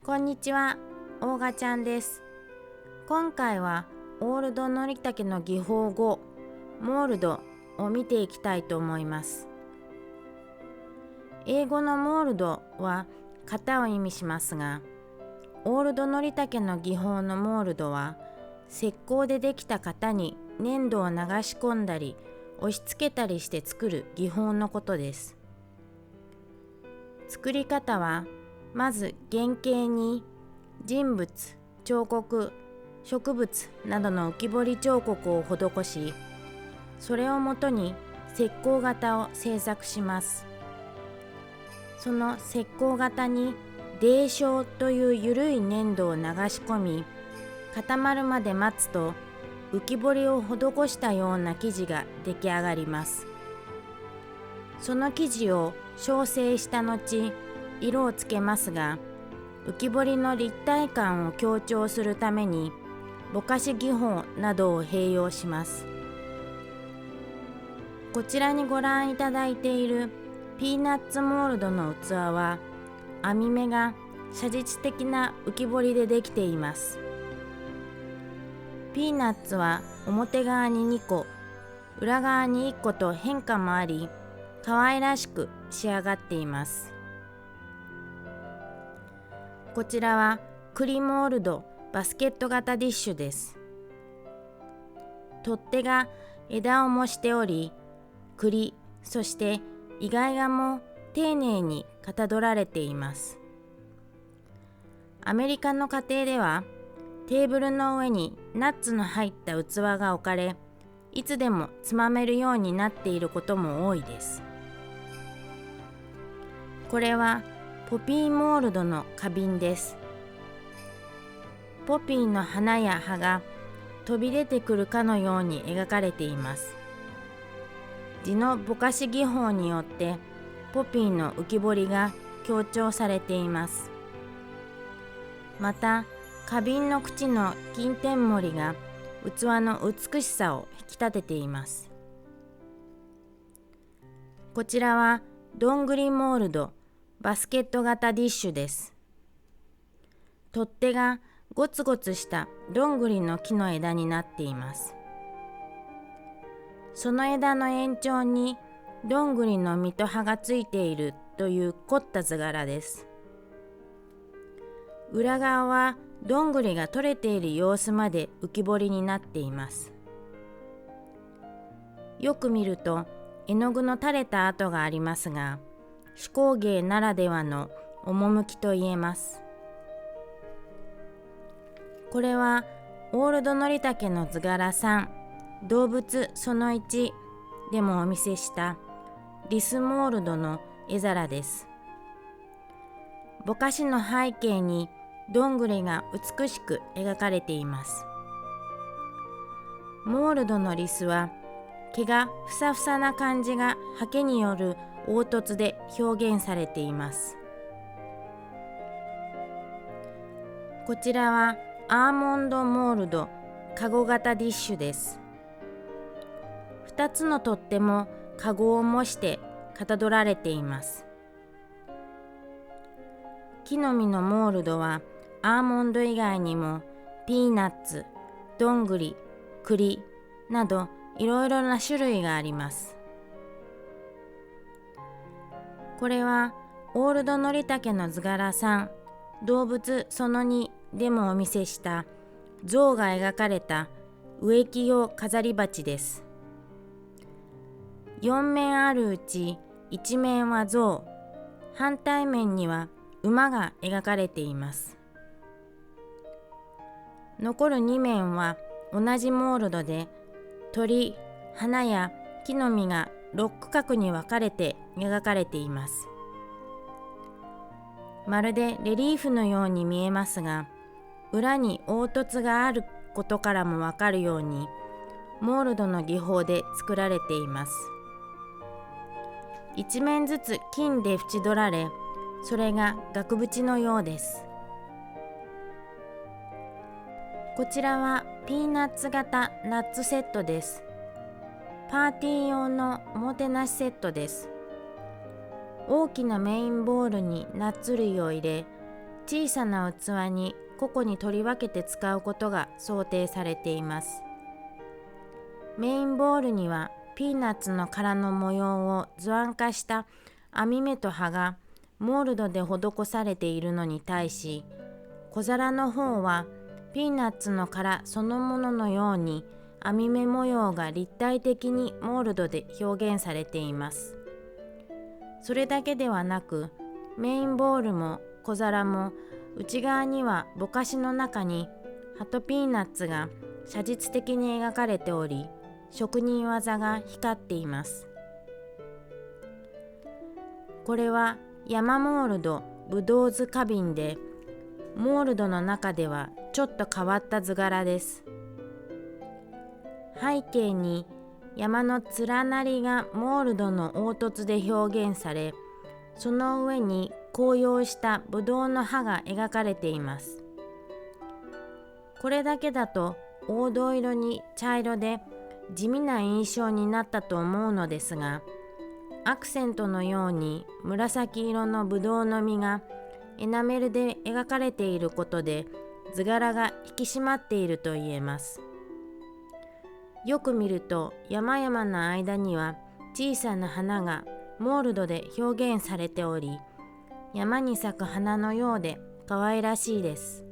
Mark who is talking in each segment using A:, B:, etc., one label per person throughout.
A: こんにちは、大賀ちゃんです。今回はオールドのりたけの技法語モールドを見ていきたいと思います。英語のモールドは型を意味しますが、オールドのりたけの技法のモールドは石膏でできた型に粘土を流し込んだり押し付けたりして作る技法のことです。作り方はまず原型に人物、彫刻、植物などの浮き彫り彫刻を施し、それをもとに石膏型を製作します。その石膏型に泥漿という緩い粘土を流し込み、固まるまで待つと浮き彫りを施したような生地が出来上がります。その生地を焼成した後、色をつけますが、浮き彫りの立体感を強調するためにぼかし技法などを併用します。こちらにご覧いただいているピーナッツモールドの器は、網目が写実的な浮き彫りでできています。ピーナッツは表側に2個、裏側に1個と変化もあり、可愛らしく仕上がっています。こちらは栗モールドバスケット型ディッシュです。取っ手が枝を模しており、栗、そしてイガイガも丁寧にかたどられています。アメリカの家庭ではテーブルの上にナッツの入った器が置かれ、いつでもつまめるようになっていることも多いです。これはポピーモールドの花瓶です。ポピーの花や葉が飛び出てくるかのように描かれています。地のぼかし技法によってポピーの浮き彫りが強調されています。また、花瓶の口の金天盛りが器の美しさを引き立てています。こちらはどんぐりモールドバスケット型ディッシュです。取っ手がゴツゴツしたどんぐりの木の枝になっています。その枝の延長にどんぐりの実と葉がついているという凝った図柄です。裏側はどんぐりが取れている様子まで浮き彫りになっています。よく見ると絵の具の垂れた跡がありますが、手工芸ならではの趣と言えます。これはオールドのりたけの図柄3、動物その1でもお見せしたリスモールドの絵皿です。ぼかしの背景にどんぐりが美しく描かれています。モールドのリスは毛がふさふさな感じが刷毛による凹凸で表現されています。こちらはアーモンドモールドカゴ型ディッシュです。2つの取っ手もカゴを模してかたどられています。木の実のモールドはアーモンド以外にもピーナッツ、どんぐり、栗などいろいろな種類があります。これはオールドのりたけの図柄3、動物その2でもお見せした象が描かれた植木用飾り鉢です。4面あるうち1面は象、反対面には馬が描かれています。残る2面は同じモールドで鳥、花や木の実が6区画に分かれて描かれています。まるでレリーフのように見えますが、裏に凹凸があることからもわかるようにモールドの技法で作られています。一面ずつ金で縁取られ、それが額縁のようです。こちらはピーナッツ型ナッツセットです。パーティー用のおもてなしセットです。大きなメインボウルにナッツ類を入れ、小さな器に個々に取り分けて使うことが想定されています。メインボールにはピーナッツの殻の模様を図案化した網目と葉がモールドで施されているのに対し、小皿の方はピーナッツの殻そのもののように網目模様が立体的にモールドで表現されています。それだけではなく、メインボールも小皿も内側にはぼかしの中に葉とピーナッツが写実的に描かれており、職人技が光っています。これは山モールドブドウ酢花瓶で、モールドの中ではちょっと変わった図柄です。背景に山の連なりがモールドの凹凸で表現され、その上に紅葉したブドウの葉が描かれています。これだけだと黄土色に茶色で地味な印象になったと思うのですが、アクセントのように紫色のブドウの実がエナメルで描かれていることで図柄が引き締まっていると言えます。よく見ると山々の間には小さな花がモールドで表現されており、山に咲く花のようで可愛らしいです。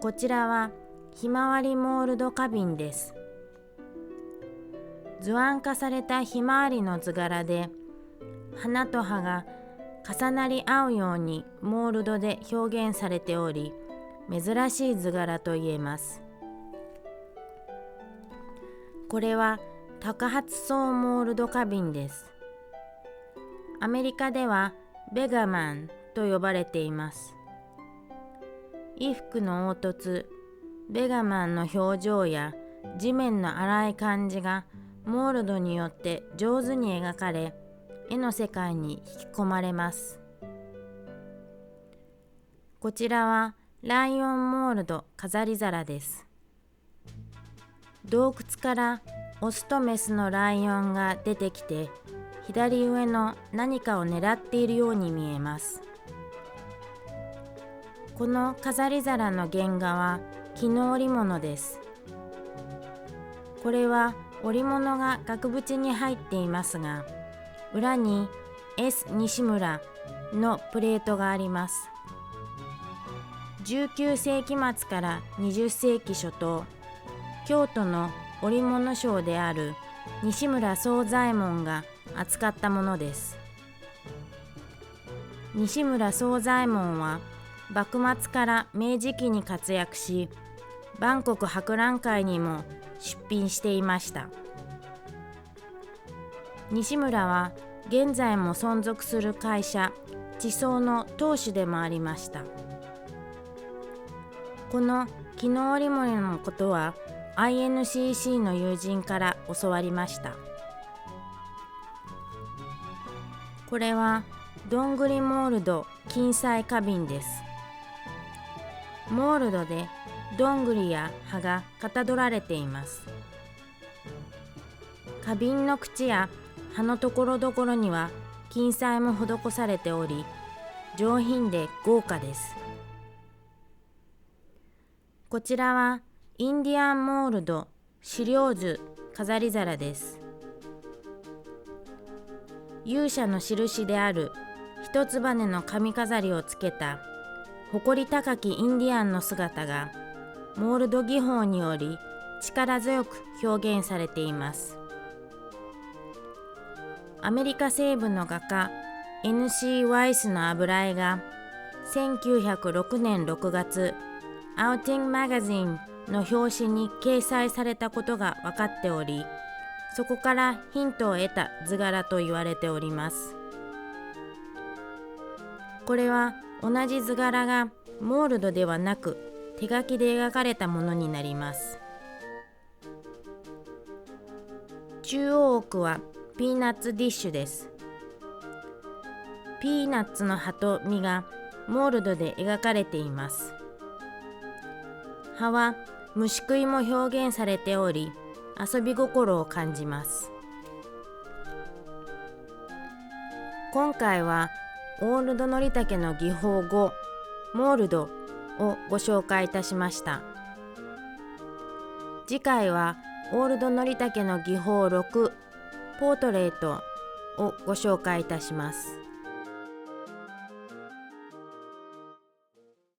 A: こちらはひまわりモールド花瓶です。図案化されたひまわりの図柄で、花と葉が重なり合うようにモールドで表現されており、珍しい図柄と言えます。これは多発層モールド花瓶です。アメリカではベガマンと呼ばれています。衣服の凹凸、ベガマンの表情や地面の荒い感じがモールドによって上手に描かれ、絵の世界に引き込まれます。こちらはライオンモールド飾り皿です。洞窟からオスとメスのライオンが出てきて、左上の何かを狙っているように見えます。この飾り皿の原画は絹織物です。これは織物が額縁に入っていますが、裏に S 西村のプレートがあります。19世紀末から20世紀初頭、京都の織物商である西村惣左衛門が扱ったものです。西村惣左衛門は幕末から明治期に活躍し、万国博覧会にも出品していました。西村は現在も存続する会社地層の当主でもありました。この絹織物のことは INCC の友人から教わりました。これはどんぐりモールド金彩花瓶です。モールドでどんぐりや葉がかたどられています。花瓶の口や葉のところどころには金彩も施されており、上品で豪華です。こちらはインディアンモールド資料図飾り皿です。勇者の印である一つ羽の髪飾りをつけた誇り高きインディアンの姿がモールド技法により力強く表現されています。アメリカ西部の画家 N.C. ワイスの油絵が1906年6月アウティングマガジンの表紙に掲載されたことが分かっており、そこからヒントを得た図柄と言われております。これは同じ図柄がモールドではなく手書きで描かれたものになります。中央奥はピーナッツディッシュです。ピーナッツの葉と実がモールドで描かれています。葉は虫食いも表現されており、遊び心を感じます。今回はオールドのりたけの技法5、モールドをご紹介いたしました。次回はオールドのりたけの技法6、ポートレートをご紹介いたします。